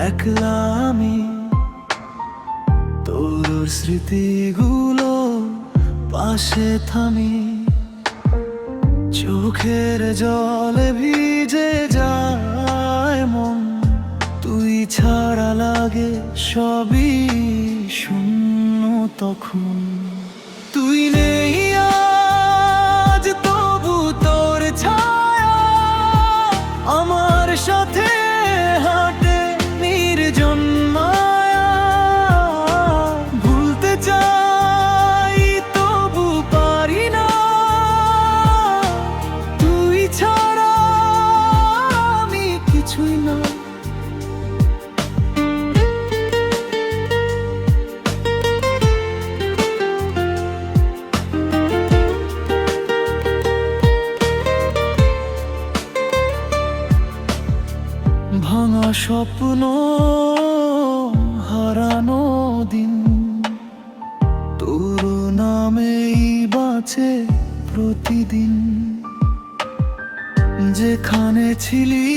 একলা আমি, তোর স্মৃতিগুলো পাশে থামি, চোখের জলে ভিজে যায় মন। তুই ছাড়া লাগে সবই শূন্য তখন। তুই নেই আজ, তবু তোর ছায়া আমার সাথে হাঁটে নির্জন মায়া। ভুলতে চাই তবু পারি না, তুই ছাড়া আমি কিছুই না। ভাঙা স্বপ্ন, হারানো দিন, তোর নামেই বাঁচে প্রতিদিন। যেখানে ছিলি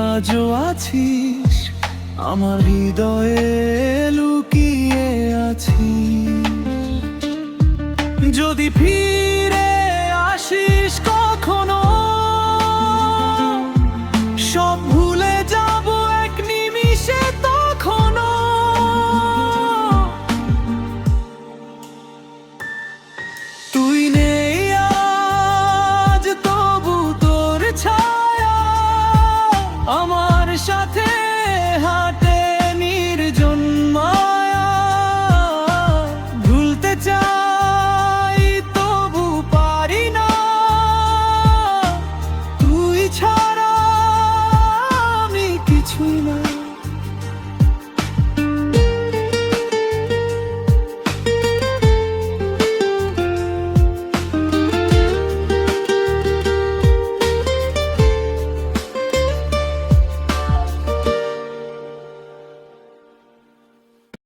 আজও আছিস, আমার হৃদয়ে লুকিয়ে আছিস। যদি ফিরে আসিস